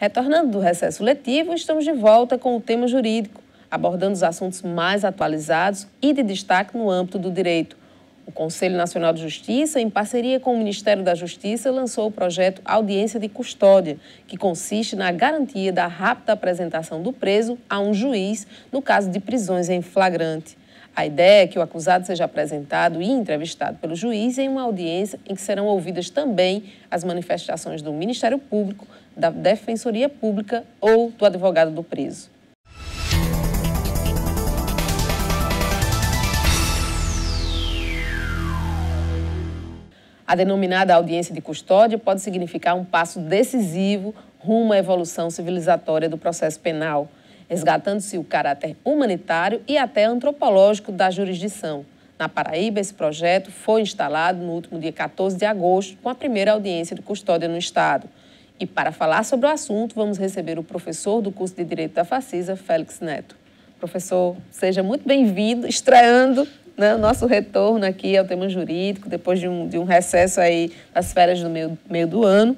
Retornando do recesso letivo, estamos de volta com o tema jurídico, abordando os assuntos mais atualizados e de destaque no âmbito do direito. O Conselho Nacional de Justiça, em parceria com o Ministério da Justiça, lançou o projeto Audiência de Custódia, que consiste na garantia da rápida apresentação do preso a um juiz no caso de prisões em flagrante. A ideia é que o acusado seja apresentado e entrevistado pelo juiz em uma audiência em que serão ouvidas também as manifestações do Ministério Público, da Defensoria Pública ou do advogado do preso. A denominada audiência de custódia pode significar um passo decisivo rumo à evolução civilizatória do processo penal, resgatando-se o caráter humanitário e até antropológico da jurisdição. Na Paraíba, esse projeto foi instalado no último dia 14 de agosto, com a primeira audiência de custódia no Estado. E para falar sobre o assunto, vamos receber o professor do curso de Direito da Facisa, Félix Neto. Professor, seja muito bem-vindo, estreando o nosso retorno aqui ao tema jurídico, depois de um recesso aí das férias do meio do ano.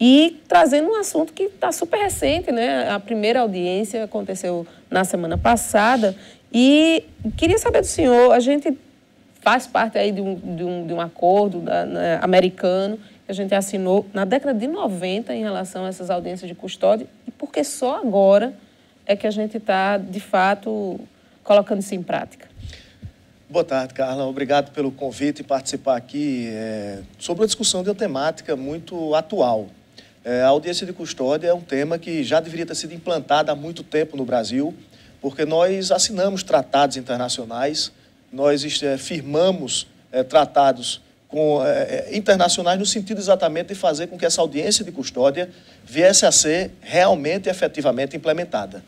E trazendo um assunto que está super recente, né? A primeira audiência aconteceu na semana passada e queria saber do senhor, a gente faz parte aí de um acordo americano que a gente assinou na década de 90 em relação a essas audiências de custódia e porque só agora é que a gente está, de fato, colocando isso em prática. Boa tarde, Carla. Obrigado pelo convite e participar aqui sobre uma discussão de uma temática muito atual. A audiência de custódia é um tema que já deveria ter sido implantado há muito tempo no Brasil, porque nós assinamos tratados internacionais, nós firmamos tratados internacionais no sentido exatamente de fazer com que essa audiência de custódia viesse a ser realmente e efetivamente implementada.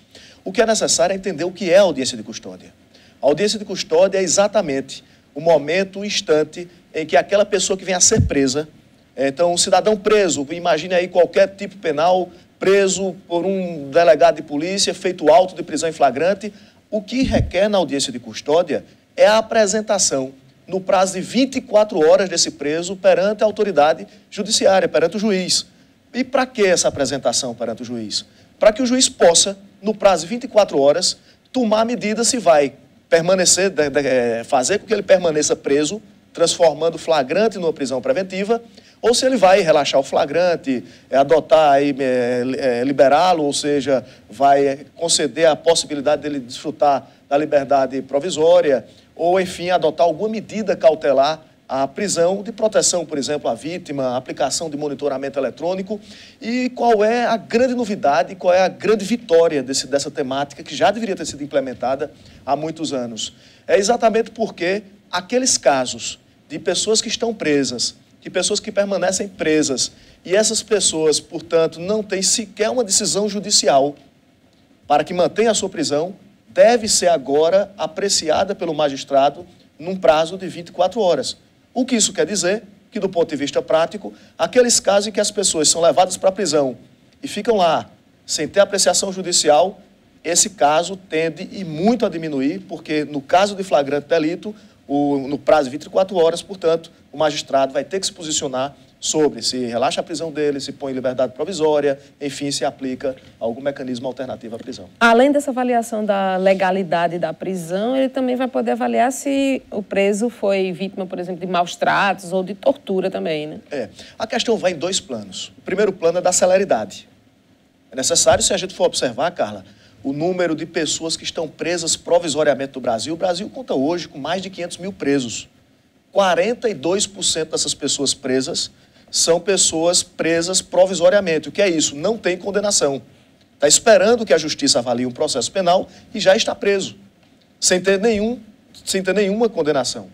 O que é necessário é entender o que é a audiência de custódia. A audiência de custódia é exatamente o momento, o instante em que aquela pessoa que vem a ser presa, então, um cidadão preso, imagine aí qualquer tipo penal, preso por um delegado de polícia, feito auto de prisão em flagrante, o que requer na audiência de custódia é a apresentação, no prazo de 24 horas desse preso, perante a autoridade judiciária, perante o juiz. E para que essa apresentação perante o juiz? Para que o juiz possa, no prazo de 24 horas, tomar medida se vai permanecer, fazer com que ele permaneça preso, transformando o flagrante numa prisão preventiva, ou se ele vai relaxar o flagrante, adotar, liberá-lo, ou seja, vai conceder a possibilidade dele desfrutar da liberdade provisória, ou, enfim, adotar alguma medida cautelar à prisão de proteção, por exemplo, à vítima, aplicação de monitoramento eletrônico. E qual é a grande novidade, qual é a grande vitória dessa temática que já deveria ter sido implementada há muitos anos? É exatamente porque aqueles casos de pessoas que estão presas, de pessoas que permanecem presas, e essas pessoas, portanto, não têm sequer uma decisão judicial para que mantenha a sua prisão, deve ser agora apreciada pelo magistrado num prazo de 24 horas. O que isso quer dizer? Que, do ponto de vista prático, aqueles casos em que as pessoas são levadas para a prisão e ficam lá sem ter apreciação judicial, esse caso tende e muito a diminuir, porque no caso de flagrante delito, no prazo de 24 horas, portanto, o magistrado vai ter que se posicionar sobre se relaxa a prisão dele, se põe em liberdade provisória, enfim, se aplica algum mecanismo alternativo à prisão. Além dessa avaliação da legalidade da prisão, ele também vai poder avaliar se o preso foi vítima, por exemplo, de maus tratos ou de tortura também, né? A questão vai em dois planos. O primeiro plano é da celeridade. É necessário, se a gente for observar, Carla, o número de pessoas que estão presas provisoriamente no Brasil. O Brasil conta hoje com mais de 500 mil presos. 42% dessas pessoas presas são pessoas presas provisoriamente. O que é isso? Não tem condenação. Está esperando que a justiça avalie um processo penal e já está preso, sem ter nenhuma condenação.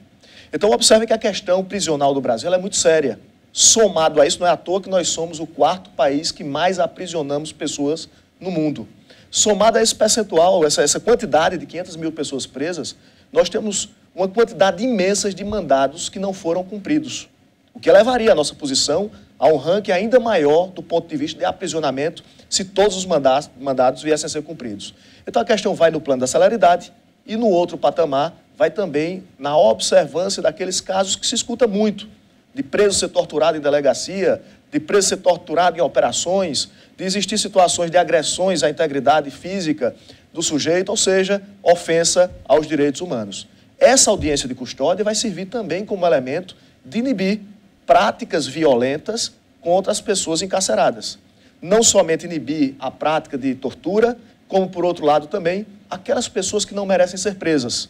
Então, observe que a questão prisional do Brasil é muito séria. Somado a isso, não é à toa que nós somos o 4º país que mais aprisionamos pessoas no mundo. Somado a esse percentual, essa quantidade de 500 mil pessoas presas, nós temos uma quantidade imensa de mandados que não foram cumpridos, o que levaria a nossa posição a um ranking ainda maior do ponto de vista de aprisionamento se todos os mandados viessem a ser cumpridos. Então, a questão vai no plano da celeridade e no outro patamar vai também na observância daqueles casos que se escuta muito, de preso ser torturado em delegacia, de preso ser torturado em operações, de existir situações de agressões à integridade física do sujeito, ou seja, ofensa aos direitos humanos. Essa audiência de custódia vai servir também como elemento de inibir práticas violentas contra as pessoas encarceradas. Não somente inibir a prática de tortura, como, por outro lado, também aquelas pessoas que não merecem ser presas.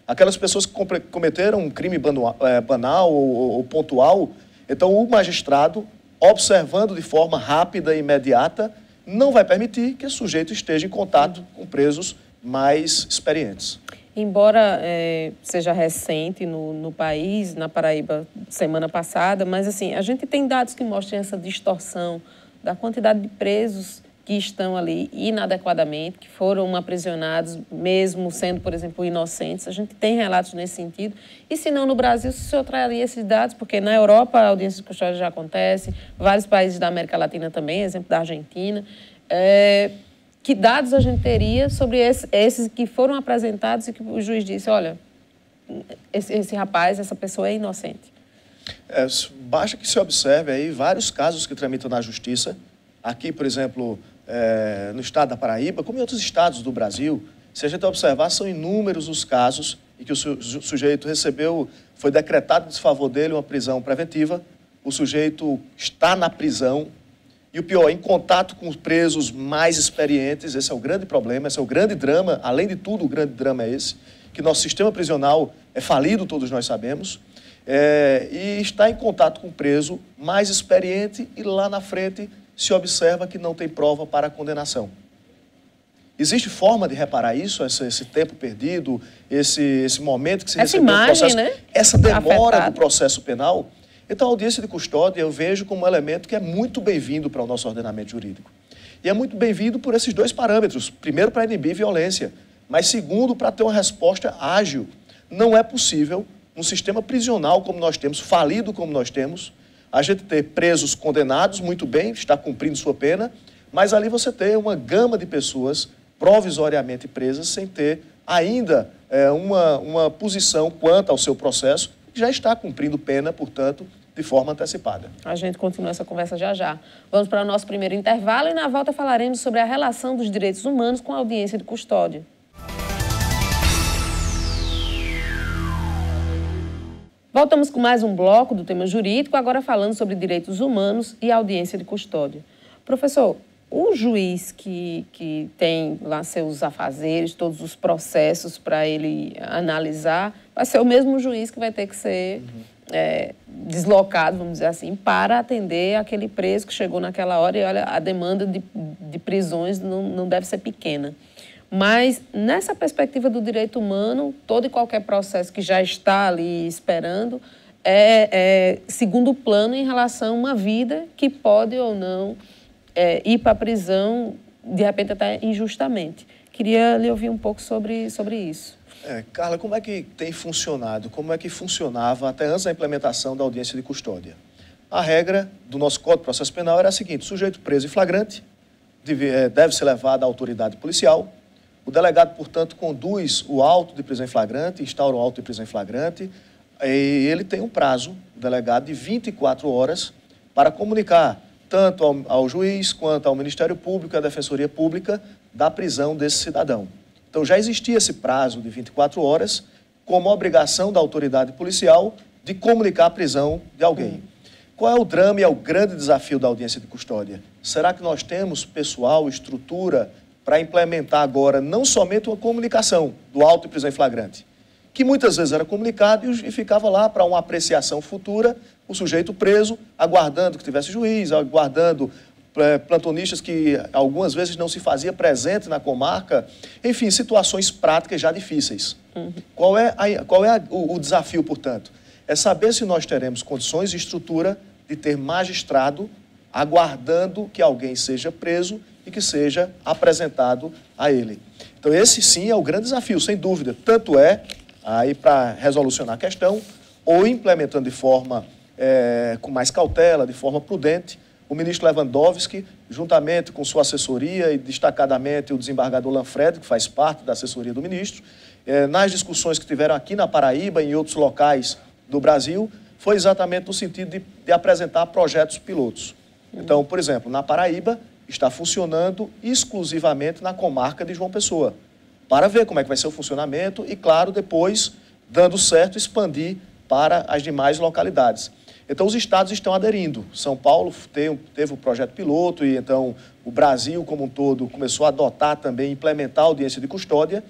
Aquelas pessoas que cometeram um crime banal ou pontual. Então, o magistrado, observando de forma rápida e imediata, não vai permitir que esse sujeito esteja em contato com presos mais experientes. Embora seja recente no país, na Paraíba, semana passada, mas assim, a gente tem dados que mostram essa distorção da quantidade de presos que estão ali inadequadamente, que foram aprisionados, mesmo sendo, por exemplo, inocentes. A gente tem relatos nesse sentido. E se não no Brasil, se o senhor traria esses dados, porque na Europa a audiência de custódia já acontece, vários países da América Latina também, exemplo da Argentina. Que dados a gente teria sobre esses que foram apresentados e que o juiz disse, olha, esse rapaz, essa pessoa é inocente? Basta que se observe aí vários casos que tramitam na justiça. Aqui, por exemplo, no estado da Paraíba, como em outros estados do Brasil, se a gente observar, são inúmeros os casos em que o sujeito foi decretado em desfavor dele uma prisão preventiva, o sujeito está na prisão, e o pior, em contato com os presos mais experientes. Esse é o grande problema, esse é o grande drama. Além de tudo, o grande drama é esse, que nosso sistema prisional é falido, todos nós sabemos, e está em contato com o preso mais experiente e lá na frente se observa que não tem prova para a condenação. Existe forma de reparar isso, esse tempo perdido, esse momento que se recebeu do processo, né? Essa demora do processo penal? Então, a audiência de custódia eu vejo como um elemento que é muito bem-vindo para o nosso ordenamento jurídico. E é muito bem-vindo por esses dois parâmetros. Primeiro, para inibir violência, mas segundo, para ter uma resposta ágil. Não é possível, num sistema prisional como nós temos, falido como nós temos, a gente ter presos condenados, muito bem, está cumprindo sua pena, mas ali você tem uma gama de pessoas provisoriamente presas sem ter ainda uma posição quanto ao seu processo, que já está cumprindo pena, portanto, de forma antecipada. A gente continua essa conversa já já. Vamos para o nosso primeiro intervalo e na volta falaremos sobre a relação dos direitos humanos com a audiência de custódia. Voltamos com mais um bloco do tema jurídico, agora falando sobre direitos humanos e audiência de custódia. Professor, o juiz que tem lá seus afazeres, todos os processos para ele analisar, vai ser o mesmo juiz que vai ter que ser deslocado, vamos dizer assim, para atender aquele preso que chegou naquela hora. E olha, a demanda de prisões não deve ser pequena. Mas, nessa perspectiva do direito humano, todo e qualquer processo que já está ali esperando é segundo plano em relação a uma vida que pode ou não ir para a prisão, de repente até injustamente. Queria lhe ouvir um pouco sobre isso. Carla, como é que tem funcionado? Como é que funcionava até antes da implementação da audiência de custódia? A regra do nosso Código de Processo Penal era a seguinte: o sujeito preso em flagrante deve ser levado à autoridade policial. O delegado, portanto, conduz o auto de prisão em flagrante, instaura o auto de prisão em flagrante, e ele tem um prazo, o delegado, de 24 horas para comunicar tanto ao juiz quanto ao Ministério Público e à Defensoria Pública da prisão desse cidadão. Então, já existia esse prazo de 24 horas como obrigação da autoridade policial de comunicar a prisão de alguém. Qual é o drama e é o grande desafio da audiência de custódia? Será que nós temos pessoal, estrutura para implementar agora não somente uma comunicação do auto de prisão em flagrante, que muitas vezes era comunicado e ficava lá para uma apreciação futura, o sujeito preso, aguardando que tivesse juiz, aguardando plantonistas que algumas vezes não se fazia presente na comarca, enfim, situações práticas já difíceis. Qual é o desafio, portanto? É saber se nós teremos condições e estrutura de ter magistrado aguardando que alguém seja preso e que seja apresentado a ele. Então, esse sim é o grande desafio, sem dúvida. Tanto aí para resolucionar a questão, ou implementando de forma com mais cautela, de forma prudente, o ministro Lewandowski, juntamente com sua assessoria e destacadamente o desembargador Lanfred, que faz parte da assessoria do ministro, nas discussões que tiveram aqui na Paraíba e em outros locais do Brasil, foi exatamente no sentido de apresentar projetos pilotos. Então, por exemplo, na Paraíba, está funcionando exclusivamente na comarca de João Pessoa, para ver como é que vai ser o funcionamento e, claro, depois, dando certo, expandir para as demais localidades. Então, os estados estão aderindo. São Paulo teve o projeto piloto e, então, o Brasil, como um todo, começou a adotar também, implementar a audiência de custódia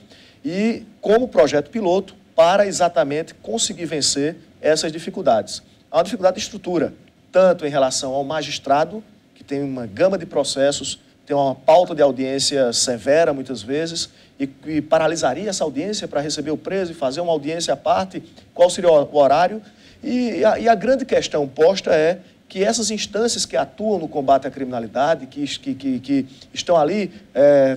e, como projeto piloto, para exatamente conseguir vencer essas dificuldades. Há uma dificuldade de estrutura, tanto em relação ao magistrado, que tem uma gama de processos, tem uma pauta de audiência severa, muitas vezes, e paralisaria essa audiência para receber o preso e fazer uma audiência à parte, qual seria o horário. E a grande questão posta é que essas instâncias que atuam no combate à criminalidade, que estão ali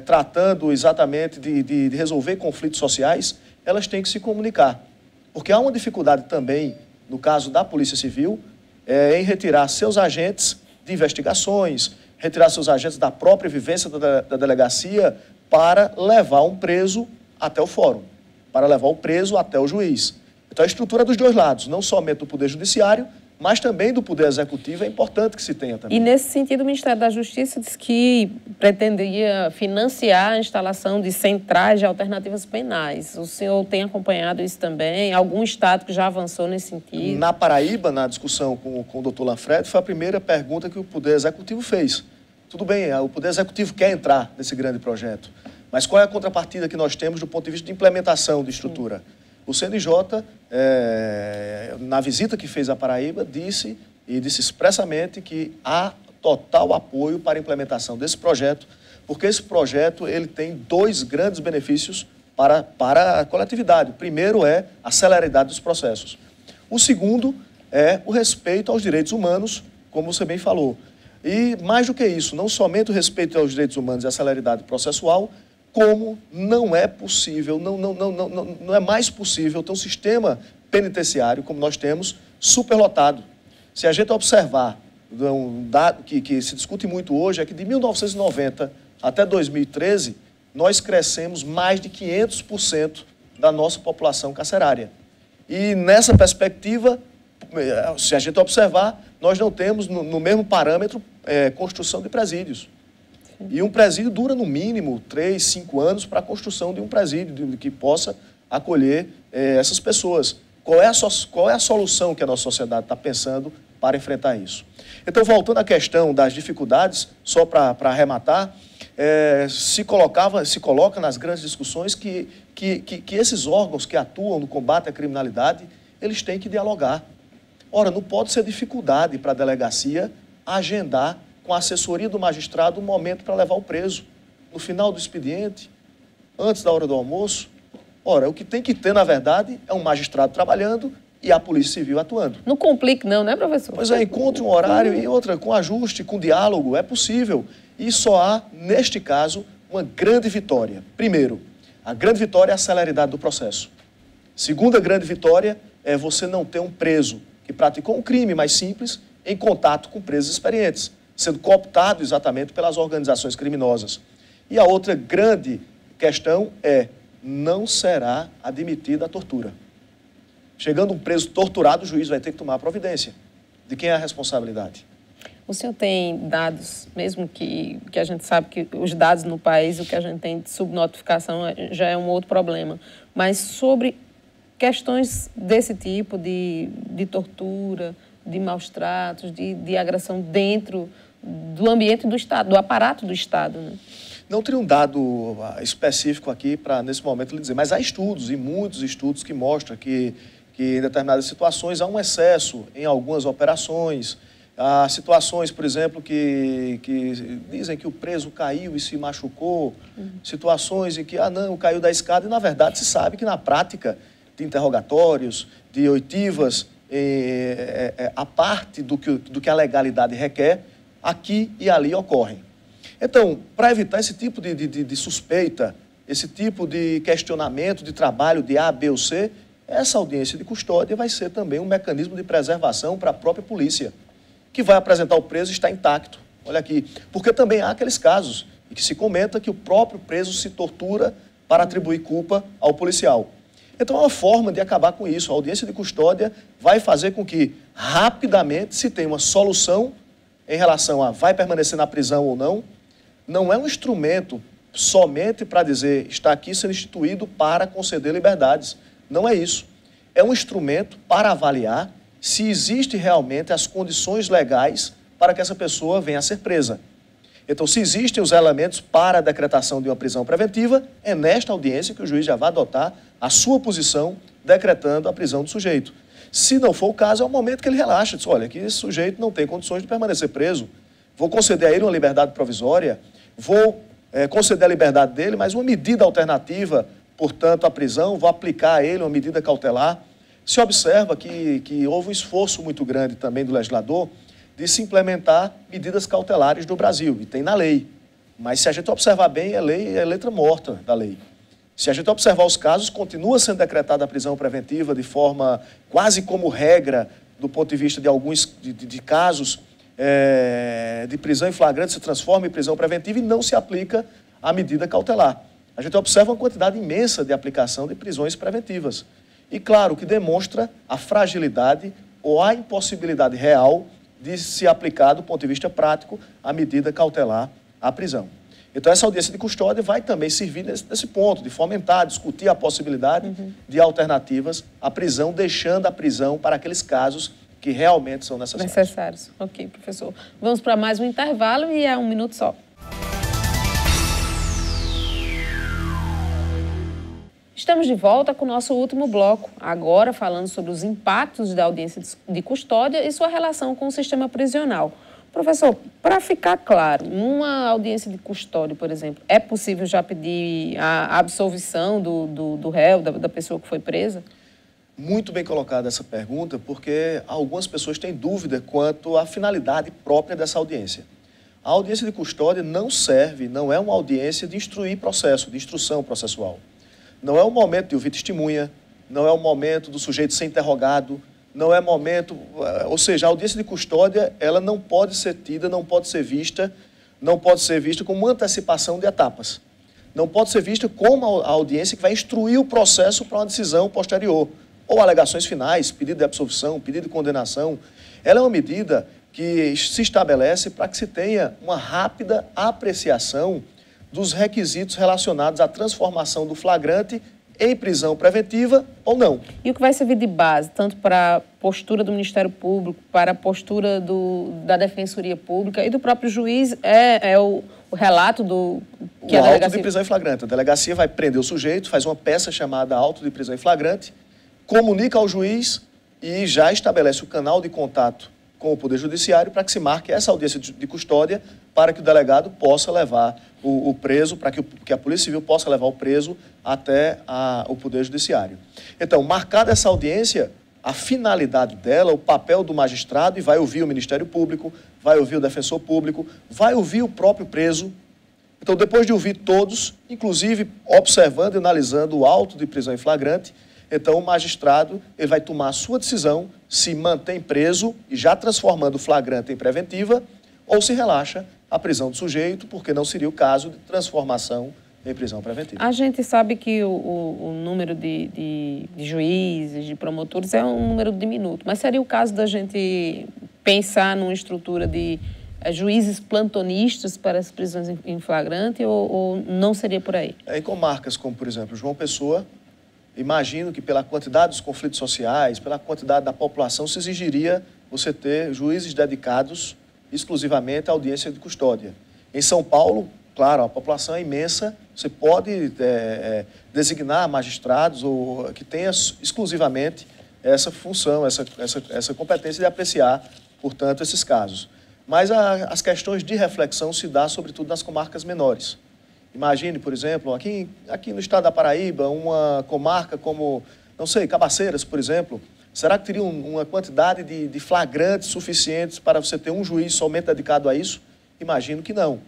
tratando exatamente de resolver conflitos sociais, elas têm que se comunicar. Porque há uma dificuldade também, no caso da Polícia Civil, em retirar seus agentes de investigações, retirar seus agentes da própria vivência da delegacia para levar um preso até o fórum, para levar o preso até o juiz. Então, a estrutura dos dois lados, não somente do Poder Judiciário, mas também do Poder Executivo, é importante que se tenha também. E, nesse sentido, o Ministério da Justiça disse que pretenderia financiar a instalação de centrais de alternativas penais. O senhor tem acompanhado isso também? Algum estado que já avançou nesse sentido? Na Paraíba, na discussão com o doutor Lanfredi, foi a primeira pergunta que o Poder Executivo fez. Tudo bem, o Poder Executivo quer entrar nesse grande projeto, mas qual é a contrapartida que nós temos do ponto de vista de implementação de estrutura? O CNJ, na visita que fez à Paraíba, disse expressamente que há total apoio para a implementação desse projeto, porque esse projeto ele tem dois grandes benefícios para a coletividade. O primeiro é a celeridade dos processos. O segundo é o respeito aos direitos humanos, como você bem falou. E, mais do que isso, não somente o respeito aos direitos humanos e a celeridade processual, como não é possível, não é mais possível ter um sistema penitenciário, como nós temos, superlotado. Se a gente observar, um dado que se discute muito hoje, é que de 1990 até 2013, nós crescemos mais de 500% da nossa população carcerária. E nessa perspectiva, se a gente observar, nós não temos no mesmo parâmetro construção de presídios. E um presídio dura, no mínimo, 3, 5 anos para a construção de um presídio que possa acolher essas pessoas. Qual é a solução que a nossa sociedade está pensando para enfrentar isso? Então, voltando à questão das dificuldades, só para arrematar, se coloca nas grandes discussões que esses órgãos que atuam no combate à criminalidade, eles têm que dialogar. Ora, não pode ser dificuldade para a delegacia agendar com a assessoria do magistrado um momento para levar o preso. No final do expediente, antes da hora do almoço. Ora, o que tem que ter, na verdade, é um magistrado trabalhando e a Polícia Civil atuando. Não complique não, né, professor? Pois é, encontre um horário e outra, com ajuste, com diálogo, é possível. E só há, neste caso, uma grande vitória. Primeiro, a grande vitória é a celeridade do processo. Segunda grande vitória é você não ter um preso que praticou um crime mais simples em contato com presos experientes, sendo cooptado exatamente pelas organizações criminosas. E a outra grande questão é, não será admitida a tortura. Chegando um preso torturado, o juiz vai ter que tomar a providência. De quem é a responsabilidade? O senhor tem dados, mesmo que a gente sabe que os dados no país, o que a gente tem de subnotificação já é um outro problema, mas sobre questões desse tipo de tortura, de maus tratos, de agressão dentro do ambiente do Estado, do aparato do Estado, né? Não teria um dado específico aqui para, nesse momento, lhe dizer, mas há estudos, e muitos estudos, que mostram que em determinadas situações há um excesso em algumas operações. Há situações, por exemplo, que dizem que o preso caiu e se machucou, situações em que, não, caiu da escada, e, na verdade, se sabe que, na prática de interrogatórios, de oitivas, a parte do que a legalidade requer, aqui e ali ocorrem. Então, para evitar esse tipo de suspeita, esse tipo de questionamento de trabalho de A, B ou C, essa audiência de custódia vai ser também um mecanismo de preservação para a própria polícia, que vai apresentar o preso e está intacto. Olha aqui, porque também há aqueles casos em que se comenta que o próprio preso se tortura para atribuir culpa ao policial. Então, é uma forma de acabar com isso. A audiência de custódia vai fazer com que, rapidamente, se tenha uma solução em relação a vai permanecer na prisão ou não, não é um instrumento somente para dizer está aqui sendo instituído para conceder liberdades. Não é isso. É um instrumento para avaliar se existem realmente as condições legais para que essa pessoa venha a ser presa. Então, se existem os elementos para a decretação de uma prisão preventiva, é nesta audiência que o juiz já vai adotar a sua posição decretando a prisão do sujeito. Se não for o caso, é o momento que ele relaxa, diz, olha, que esse sujeito não tem condições de permanecer preso, vou conceder a ele uma liberdade provisória, vou conceder a liberdade dele, mas uma medida alternativa, portanto, à prisão, vou aplicar a ele uma medida cautelar. Se observa que houve um esforço muito grande também do legislador de se implementar medidas cautelares no Brasil, e tem na lei. Mas se a gente observar bem, a lei é letra morta da lei. Se a gente observar os casos, continua sendo decretada a prisão preventiva de forma quase como regra, do ponto de vista de alguns de casos de prisão em flagrante, se transforma em prisão preventiva e não se aplica a medida cautelar. A gente observa uma quantidade imensa de aplicação de prisões preventivas. E, claro, que demonstra a fragilidade ou a impossibilidade real de se aplicar, do ponto de vista prático, a medida cautelar à prisão. Então, essa audiência de custódia vai também servir nesse ponto, de fomentar, discutir a possibilidade de alternativas à prisão, deixando a prisão para aqueles casos que realmente são necessários. Ok, professor. Vamos para mais um intervalo e é 1 minuto só. Estamos de volta com o nosso último bloco, agora falando sobre os impactos da audiência de custódia e sua relação com o sistema prisional. Professor, para ficar claro, numa audiência de custódia, por exemplo, é possível já pedir a absolvição do réu, da pessoa que foi presa? Muito bem colocada essa pergunta, porque algumas pessoas têm dúvida quanto à finalidade própria dessa audiência. A audiência de custódia não é uma audiência de instruir processo, de instrução processual. Não é o momento de ouvir testemunha, não é o momento do sujeito ser interrogado, não é momento... Ou seja, a audiência de custódia, ela não pode ser tida, não pode ser vista como uma antecipação de etapas. Não pode ser vista como a audiência que vai instruir o processo para uma decisão posterior, ou alegações finais, pedido de absolvição, pedido de condenação. Ela é uma medida que se estabelece para que se tenha uma rápida apreciação dos requisitos relacionados à transformação do flagrante em prisão preventiva ou não. E o que vai servir de base, tanto para a postura do Ministério Público, para a postura da Defensoria Pública e do próprio juiz, é o relato do... Que o auto de prisão em flagrante. A delegacia vai prender o sujeito, faz uma peça chamada auto de prisão em flagrante, comunica ao juiz e já estabelece o canal de contato com o Poder Judiciário para que se marque essa audiência de custódia para que o delegado possa levar o preso, para que a Polícia Civil possa levar o preso até o Poder Judiciário. Então, marcada essa audiência, a finalidade dela, o papel do magistrado, e vai ouvir o Ministério Público, vai ouvir o Defensor Público, vai ouvir o próprio preso. Então, depois de ouvir todos, inclusive observando e analisando o auto de prisão em flagrante, então o magistrado ele vai tomar a sua decisão se mantém preso e já transformando o flagrante em preventiva ou se relaxa a prisão do sujeito, porque não seria o caso de transformação em prisão preventiva. A gente sabe que o número de juízes, de promotores é um número diminuto, mas seria o caso da gente pensar numa estrutura de juízes plantonistas para as prisões em flagrante ou não seria por aí? Em comarcas como, por exemplo, João Pessoa, imagino que pela quantidade dos conflitos sociais, pela quantidade da população, se exigiria você ter juízes dedicados exclusivamente à audiência de custódia. Em São Paulo, claro, a população é imensa, você pode designar magistrados ou que tenham exclusivamente essa função, essa competência de apreciar, portanto, esses casos. Mas as questões de reflexão se dão, sobretudo, nas comarcas menores. Imagine, por exemplo, aqui no estado da Paraíba, uma comarca como, não sei, Cabaceiras, por exemplo, será que teria uma quantidade de flagrantes suficientes para você ter um juiz somente dedicado a isso? Imagino que não.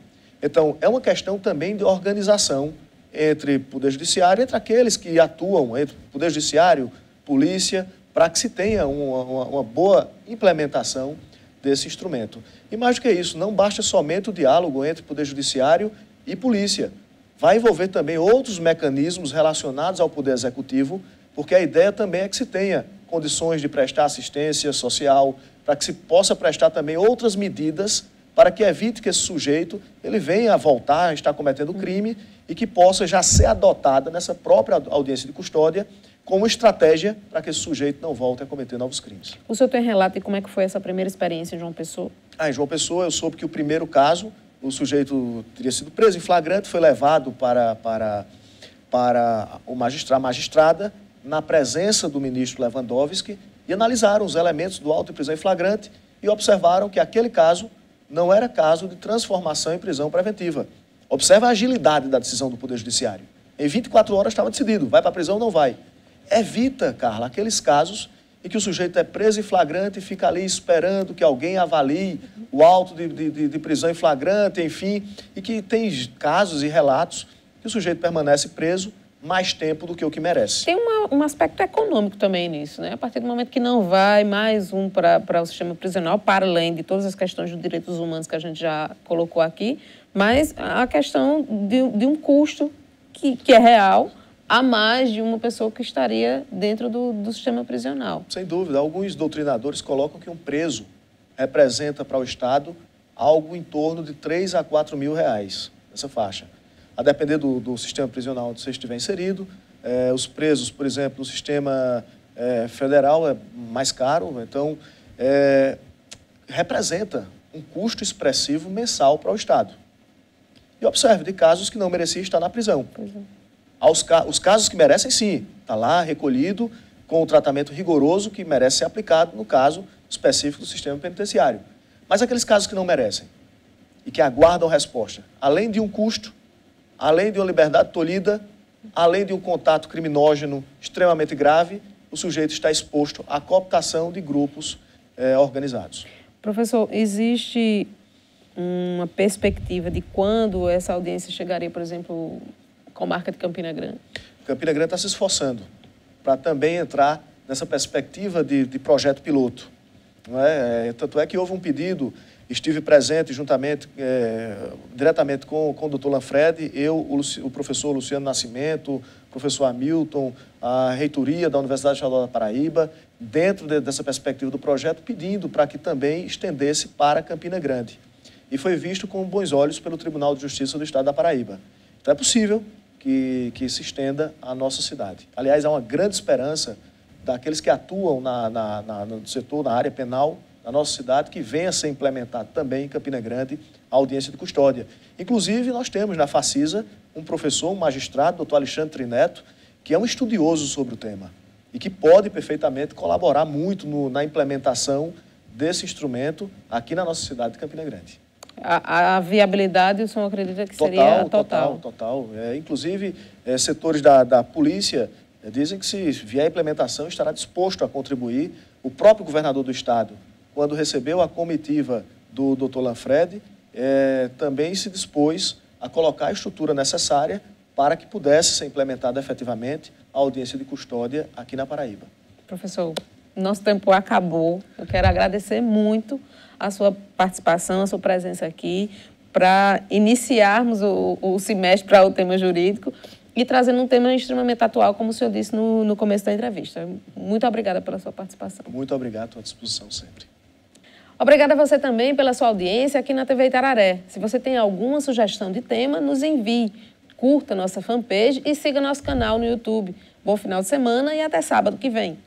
Então, é uma questão também de organização entre Poder Judiciário, entre aqueles que atuam, entre Poder Judiciário, Polícia, para que se tenha uma boa implementação desse instrumento. E mais do que isso, não basta somente o diálogo entre Poder Judiciário e Polícia. Vai envolver também outros mecanismos relacionados ao Poder Executivo, porque a ideia também é que se tenha condições de prestar assistência social, para que se possa prestar também outras medidas para que evite que esse sujeito ele venha a voltar a estar cometendo crime e que possa já ser adotada nessa própria audiência de custódia como estratégia para que esse sujeito não volte a cometer novos crimes. O senhor tem relato de como é que foi essa primeira experiência em João Pessoa? Em João Pessoa, eu soube que o primeiro caso, o sujeito teria sido preso em flagrante, foi levado para a magistrada, na presença do ministro Lewandowski, e analisaram os elementos do auto de prisão em flagrante e observaram que aquele caso não era caso de transformação em prisão preventiva. Observa a agilidade da decisão do Poder Judiciário. Em 24 horas estava decidido, vai para a prisão ou não vai. Evita, Carla, aqueles casos em que o sujeito é preso em flagrante e fica ali esperando que alguém avalie o auto de prisão em flagrante, enfim, e que tem casos e relatos que o sujeito permanece preso mais tempo do que o que merece. Tem um aspecto econômico também nisso, né? A partir do momento que não vai mais um para o sistema prisional, para além de todas as questões dos direitos humanos que a gente já colocou aqui, mas a questão de um custo que é real, a mais de uma pessoa que estaria dentro do sistema prisional. Sem dúvida. Alguns doutrinadores colocam que um preso representa para o Estado algo em torno de 3 a 4 mil reais, essa faixa. A depender do sistema prisional onde você estiver inserido, os presos, por exemplo, no sistema federal é mais caro, então representa um custo expressivo mensal para o Estado. E observe, de casos que não merecia estar na prisão. Pois é. Os casos que merecem, sim, está lá recolhido com o tratamento rigoroso que merece ser aplicado no caso específico do sistema penitenciário. Mas aqueles casos que não merecem e que aguardam resposta, além de um custo, além de uma liberdade tolhida, além de um contato criminógeno extremamente grave, o sujeito está exposto à cooptação de grupos organizados. Professor, existe uma perspectiva de quando essa audiência chegaria, por exemplo, comarca de Campina Grande? Campina Grande está se esforçando para também entrar nessa perspectiva de projeto piloto. Não é? Tanto é que houve um pedido, estive presente juntamente, diretamente com o doutor Lanfredi, o professor Luciano Nascimento, o professor Hamilton, a reitoria da Universidade Estadual da Paraíba, dentro dessa perspectiva do projeto, pedindo para que também estendesse para Campina Grande. E foi visto com bons olhos pelo Tribunal de Justiça do Estado da Paraíba. Então é possível que se estenda à nossa cidade. Aliás, há uma grande esperança daqueles que atuam no setor, na área penal da nossa cidade, que venha a ser implementado também em Campina Grande a audiência de custódia. Inclusive, nós temos na Facisa um professor, um magistrado, doutor Alexandre Trineto, que é um estudioso sobre o tema e que pode perfeitamente colaborar muito na implementação desse instrumento aqui na nossa cidade de Campina Grande. A viabilidade, o senhor acredita que seria total? Total. Inclusive, setores da polícia dizem que se vier a implementação estará disposto a contribuir. O próprio governador do estado, quando recebeu a comitiva do doutor Lanfredi, também se dispôs a colocar a estrutura necessária para que pudesse ser implementada efetivamente a audiência de custódia aqui na Paraíba. Professor, nosso tempo acabou. Eu quero agradecer muito a sua participação, a sua presença aqui, para iniciarmos o semestre para o tema jurídico e trazendo um tema extremamente atual, como o senhor disse no começo da entrevista. Muito obrigada pela sua participação. Muito obrigado, à disposição sempre. Obrigada a você também pela sua audiência aqui na TV Itararé. Se você tem alguma sugestão de tema, nos envie. Curta nossa fanpage e siga nosso canal no YouTube. Bom final de semana e até sábado que vem.